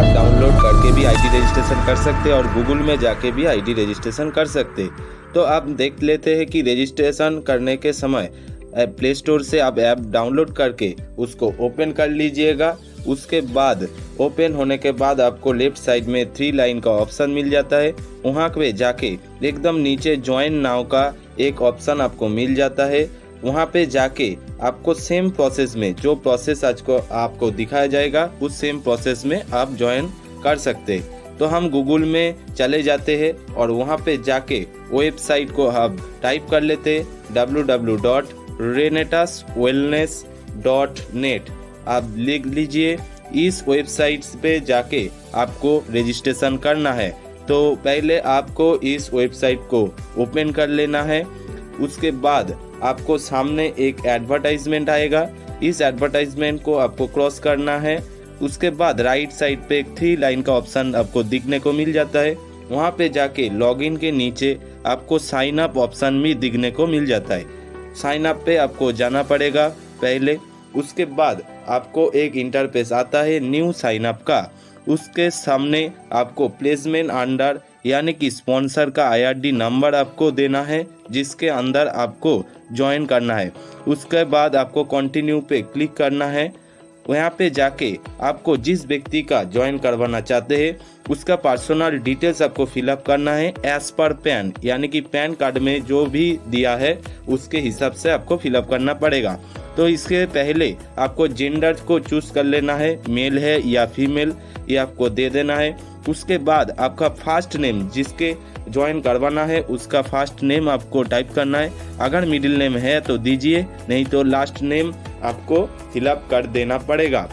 App download करके भी ID registration कर सकते हैं और गूगल में जाके भी आईडी रजिस्ट्रेशन कर सकते। तो आप देख लेते हैं कि रजिस्ट्रेशन करने के समय प्ले स्टोर से आप ऐप डाउनलोड करके उसको ओपन कर लीजिएगा। उसके बाद ओपन होने के बाद आपको लेफ्ट साइड में 3 लाइन का ऑप्शन मिल जाता है। वहाँ पे जाके एकदम नीचे ज्वाइन नाउ का एक ऑप्शन आपको मिल जाता है। वहाँ पे जाके आपको सेम प्रोसेस में जो प्रोसेस आज को आपको दिखाया जाएगा उस सेम प्रोसेस में आप ज्वाइन कर सकते। तो हम गूगल में चले जाते हैं और वहाँ पे जाके वेबसाइट को आप टाइप कर लेते www.renetaswellness.net आप लिख लीजिए। इस वेबसाइट पे जाके आपको रजिस्ट्रेशन करना है। तो पहले आपको इस वेबसाइट को ओपन कर लेना है। उसके बाद आपको सामने एक एडवर्टाइजमेंट आएगा। इस एडवर्टाइजमेंट को आपको क्रॉस करना है। उसके बाद राइट साइड पे एक 3 लाइन का ऑप्शन आपको दिखने को मिल जाता है। वहाँ पे जाके लॉगिन के नीचे आपको साइन अप ऑप्शन भी दिखने को मिल जाता है। साइन अप पे आपको जाना पड़ेगा पहले। उसके बाद आपको एक इंटरफेस आता है न्यू साइन अप का। उसके सामने आपको प्लेसमेंट अंडर यानी कि स्पॉन्सर का IRD नंबर आपको देना है जिसके अंदर आपको ज्वाइन करना है। उसके बाद आपको कंटिन्यू पे क्लिक करना है। वहाँ पे जाके आपको जिस व्यक्ति का ज्वाइन करवाना चाहते हैं उसका पर्सनल डिटेल्स आपको फिलअप करना है एज पर पैन, यानी कि पैन कार्ड में जो भी दिया है उसके हिसाब से आपको फिलअप करना पड़ेगा। तो इसके पहले आपको जेंडर को चूज कर लेना है, मेल है या फीमेल, ये आपको दे देना है। उसके बाद आपका फर्स्ट नेम जिसके ज्वाइन करवाना है उसका फर्स्ट नेम आपको टाइप करना है। अगर मिडिल नेम है तो दीजिए, नहीं तो लास्ट नेम आपको फिलअप कर देना पड़ेगा।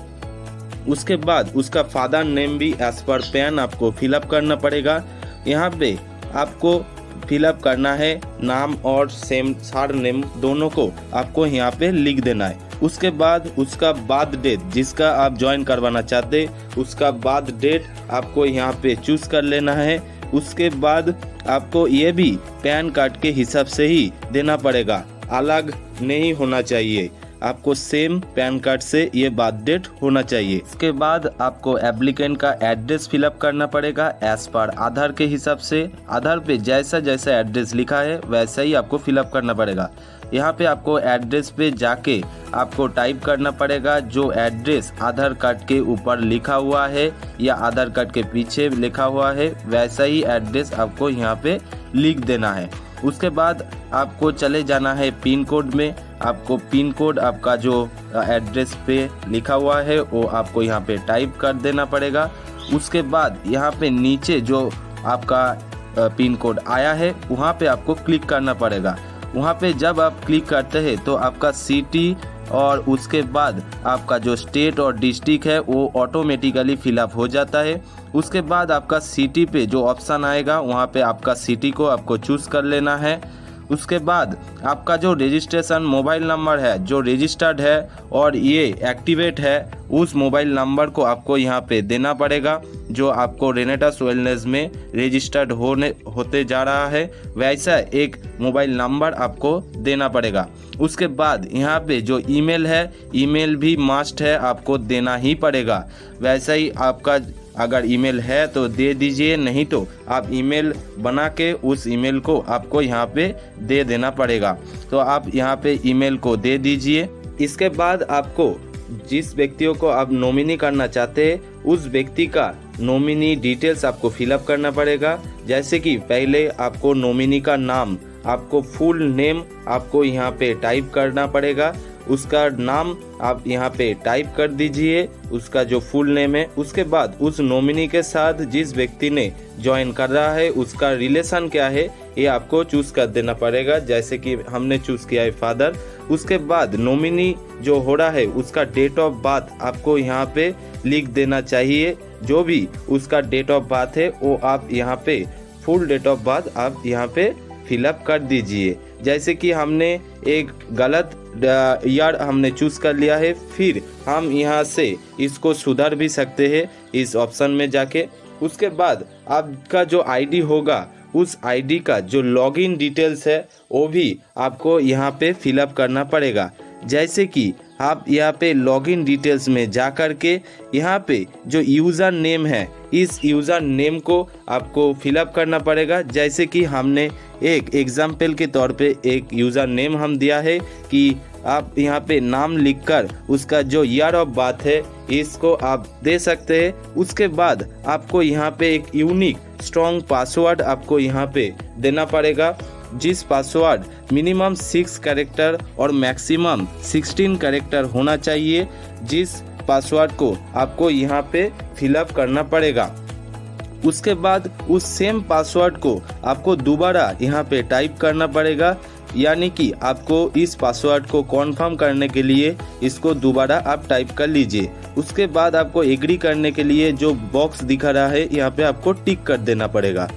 उसके बाद उसका फादर नेम भी एज पर पैन आपको फिलअप करना पड़ेगा। यहाँ पे आपको फिलअप करना है नाम और सेम सर नेम दोनों को आपको यहाँ पे लिख देना है। उसके बाद उसका बर्थ डेट जिसका आप ज्वाइन करवाना चाहते उसका बर्थ डेट आपको यहाँ पे चूज कर लेना है। उसके बाद आपको ये भी पैन कार्ड के हिसाब से ही देना पड़ेगा, अलग नहीं होना चाहिए, आपको सेम पैन कार्ड से ये बर्थ डेट होना चाहिए। इसके बाद आपको एप्लीकेंट का एड्रेस फिलअप करना पड़ेगा एज पर आधार के हिसाब से। आधार पे जैसा जैसा एड्रेस लिखा है वैसा ही आपको फिलअप करना पड़ेगा। यहाँ पे आपको एड्रेस पे जाके आपको टाइप करना पड़ेगा जो एड्रेस आधार कार्ड के ऊपर लिखा हुआ है या आधार कार्ड के पीछे लिखा हुआ है वैसा ही एड्रेस आपको यहाँ पे लिख देना है। उसके बाद आपको चले जाना है पिन कोड में। आपको पिन कोड आपका जो एड्रेस पे लिखा हुआ है वो आपको यहाँ पे टाइप कर देना पड़ेगा। उसके बाद यहाँ पे नीचे जो आपका पिन कोड आया है वहाँ पे आपको क्लिक करना पड़ेगा। वहाँ पे जब आप क्लिक करते हैं तो आपका सिटी और उसके बाद आपका जो स्टेट और डिस्ट्रिक्ट है वो ऑटोमेटिकली फिलअप हो जाता है। उसके बाद आपका सिटी पे जो ऑप्शन आएगा वहाँ पे आपका सिटी को आपको चूज़ कर लेना है। उसके बाद आपका जो रजिस्ट्रेशन मोबाइल नंबर है जो रजिस्टर्ड है और ये एक्टिवेट है उस मोबाइल नंबर को आपको यहाँ पे देना पड़ेगा जो आपको रेनेटास वेलनेस में रजिस्टर्ड होते जा रहा है वैसा एक मोबाइल नंबर आपको देना पड़ेगा। उसके बाद यहाँ पे जो ईमेल है ईमेल भी मस्ट है, आपको देना ही पड़ेगा। वैसा ही आपका अगर ईमेल है तो दे दीजिए, नहीं तो आप ईमेल बना के उस ईमेल को आपको यहाँ पे दे देना पड़ेगा। तो आप यहाँ पे ईमेल को दे दीजिए। इसके बाद आपको जिस व्यक्तियों को आप नॉमिनी करना चाहते हैं उस व्यक्ति का नॉमिनी डिटेल्स आपको फिलअप करना पड़ेगा। जैसे कि पहले आपको नॉमिनी का नाम, आपको फुल नेम आपको यहाँ पे टाइप करना पड़ेगा। उसका नाम आप यहाँ पे टाइप कर दीजिए, उसका जो फुल नेम है। उसके बाद उस नॉमिनी के साथ जिस व्यक्ति ने ज्वाइन कर रहा है उसका रिलेशन क्या है ये आपको चूज कर देना पड़ेगा। जैसे कि हमने चूज किया है फादर। उसके बाद नॉमिनी जो हो रहा है उसका डेट ऑफ बर्थ आपको यहाँ पे लिख देना चाहिए। जो भी उसका डेट ऑफ बर्थ है वो आप यहाँ पे फुल डेट ऑफ बर्थ आप यहाँ पे फिलअप कर दीजिए। जैसे कि हमने एक गलत ईयर हमने चूज कर लिया है, फिर हम यहाँ से इसको सुधार भी सकते हैं इस ऑप्शन में जाके। उसके बाद आपका जो आईडी होगा उस आईडी का जो लॉगिन डिटेल्स है वो भी आपको यहाँ पे फिलअप करना पड़ेगा। जैसे कि आप यहाँ पे लॉगिन डिटेल्स में जा कर के यहाँ पे जो यूज़र नेम है, इस यूज़र नेम को आपको फिलअप करना पड़ेगा। जैसे कि हमने एक एग्जाम्पल के तौर पे एक यूज़र नेम हम दिया है कि आप यहाँ पे नाम लिखकर उसका जो ईयर ऑफ बर्थ है इसको आप दे सकते हैं। उसके बाद आपको यहाँ पे एक यूनिक स्ट्रॉन्ग पासवर्ड आपको यहाँ पे देना पड़ेगा, जिस पासवर्ड मिनिमम 6 कैरेक्टर और मैक्सिमम 16 कैरेक्टर होना चाहिए, जिस पासवर्ड को आपको यहाँ पे फिलअप करना पड़ेगा। उसके बाद उस सेम पासवर्ड को आपको दोबारा यहाँ पे टाइप करना पड़ेगा, यानी कि आपको इस पासवर्ड को कॉन्फर्म करने के लिए इसको दोबारा आप टाइप कर लीजिए। उसके बाद आपको एग्री करने के लिए जो बॉक्स दिखा रहा है यहाँ पे आपको टिक कर देना पड़ेगा।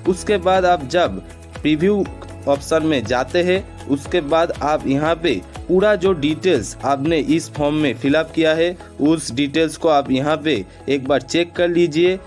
उसके बाद आप जब प्रीव्यू ऑप्शन में जाते हैं, उसके बाद आप यहाँ पे पूरा जो डिटेल्स आपने इस फॉर्म में फिलअप किया है उस डिटेल्स को आप यहाँ पे एक बार चेक कर लीजिए।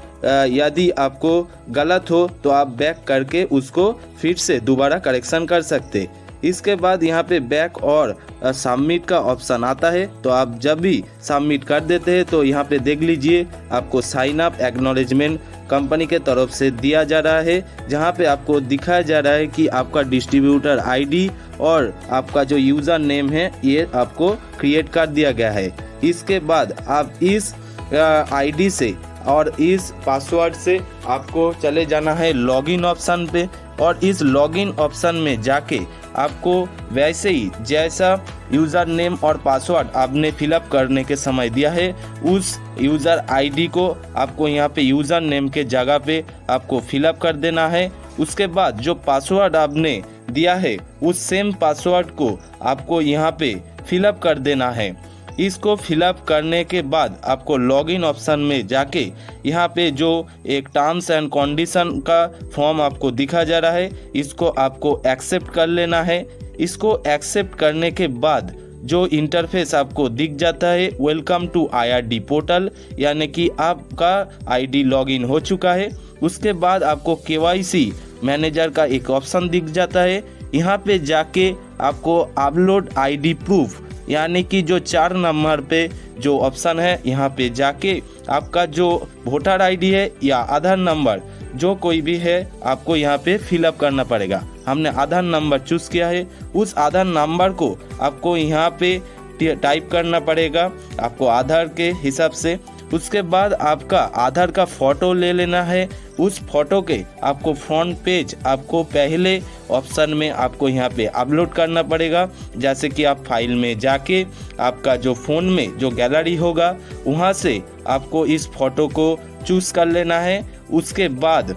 यदि आपको गलत हो तो आप बैक करके उसको फिर से दोबारा करेक्शन कर सकते। इसके बाद यहाँ पे बैक और सबमिट का ऑप्शन आता है, तो आप जब भी सबमिट कर देते हैं तो यहाँ पे देख लीजिए आपको साइन अप एक्नॉलेजमेंट कंपनी के तरफ से दिया जा रहा है, जहाँ पे आपको दिखाया जा रहा है कि आपका डिस्ट्रीब्यूटर आईडी और आपका जो यूज़र नेम है ये आपको क्रिएट कर दिया गया है। इसके बाद आप इस आईडी से और इस पासवर्ड से आपको चले जाना है लॉगिन ऑप्शन पे, और इस लॉगिन ऑप्शन में जाके आपको वैसे ही जैसा यूज़र नेम और पासवर्ड आपने फिलअप करने के समय दिया है उस यूज़र आईडी को आपको यहाँ पे यूज़र नेम के जगह पे आपको फिलअप कर देना है। उसके बाद जो पासवर्ड आपने दिया है उस सेम पासवर्ड को आपको यहाँ पे फिलअप कर देना है। इसको फिलअप करने के बाद आपको लॉगिन ऑप्शन में जाके यहाँ पे जो एक टर्म्स एंड कंडीशन का फॉर्म आपको दिखा जा रहा है इसको आपको एक्सेप्ट कर लेना है। इसको एक्सेप्ट करने के बाद जो इंटरफेस आपको दिख जाता है वेलकम टू IRD पोर्टल, यानी कि आपका आईडी लॉगिन हो चुका है। उसके बाद आपको KYC मैनेजर का एक ऑप्शन दिख जाता है। यहाँ पे जाके आपको अपलोड आईडी प्रूफ, यानी कि जो 4 नंबर पे जो ऑप्शन है यहाँ पे जाके आपका जो वोटर आईडी है या आधार नंबर जो कोई भी है आपको यहाँ पे फिलअप करना पड़ेगा। हमने आधार नंबर चूज़ किया है, उस आधार नंबर को आपको यहाँ पे टाइप करना पड़ेगा आपको आधार के हिसाब से। उसके बाद आपका आधार का फ़ोटो ले लेना है। उस फोटो के आपको फ्रंट पेज आपको पहले ऑप्शन में आपको यहाँ पे अपलोड करना पड़ेगा। जैसे कि आप फाइल में जाके आपका जो फ़ोन में जो गैलरी होगा वहाँ से आपको इस फोटो को चूज़ कर लेना है। उसके बाद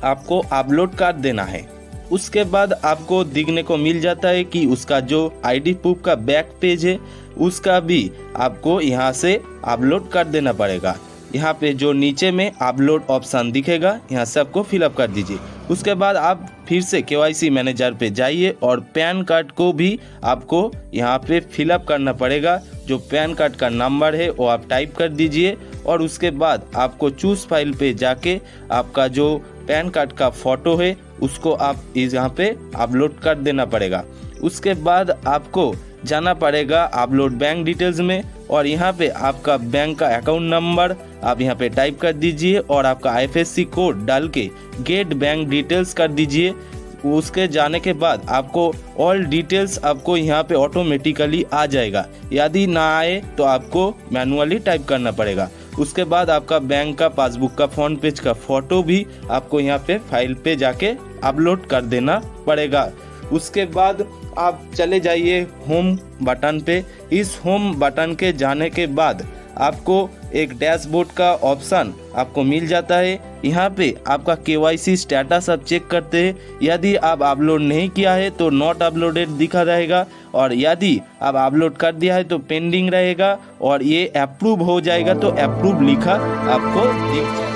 आपको अपलोड कर देना है। उसके बाद आपको दिखने को मिल जाता है कि उसका जो आईडी प्रूफ का बैक पेज है उसका भी आपको यहाँ से अपलोड कर देना पड़ेगा। यहाँ पे जो नीचे में अपलोड ऑप्शन दिखेगा यहाँ से आपको फिलअप कर दीजिए। उसके बाद आप फिर से KYC मैनेजर पे जाइए और पैन कार्ड को भी आपको यहाँ पे फिलअप करना पड़ेगा। जो पैन कार्ड का नंबर है वो आप टाइप कर दीजिए और उसके बाद आपको चूज़ फाइल पे जाके आपका जो पैन कार्ड का फ़ोटो है उसको आप इस यहाँ पे अपलोड कर देना पड़ेगा। उसके बाद आपको जाना पड़ेगा अपलोड बैंक डिटेल्स में और यहाँ पे आपका बैंक का अकाउंट नंबर आप यहाँ पे टाइप कर दीजिए और आपका IFSC कोड डाल के गेट बैंक डिटेल्स कर दीजिए। उसके जाने के बाद आपको ऑल डिटेल्स आपको यहाँ पे ऑटोमेटिकली आ जाएगा। यदि ना आए तो आपको मैनुअली टाइप करना पड़ेगा। उसके बाद आपका बैंक का पासबुक का फ्रंट पेज का फ़ोटो भी आपको यहाँ पे फाइल पे जाके अपलोड कर देना पड़ेगा। उसके बाद आप चले जाइए होम बटन पे। इस होम बटन के जाने के बाद आपको एक डैशबोर्ड का ऑप्शन आपको मिल जाता है। यहाँ पे आपका KYC स्टेटस आप चेक करते हैं। यदि आप अपलोड नहीं किया है तो नॉट अपलोडेड दिखा रहेगा और यदि आप अपलोड कर दिया है तो पेंडिंग रहेगा और ये अप्रूव हो जाएगा तो अप्रूव लिखा आपको दिख जाएगा।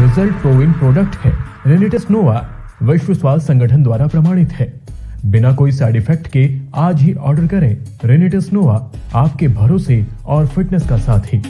रिजल्ट प्रूविंग प्रोडक्ट है। रेनिटेस नोवा विश्व स्वास्थ्य संगठन द्वारा प्रमाणित है। बिना कोई साइड इफेक्ट के आज ही ऑर्डर करें। रेनिटेस नोवा आपके भरोसे और फिटनेस का साथी।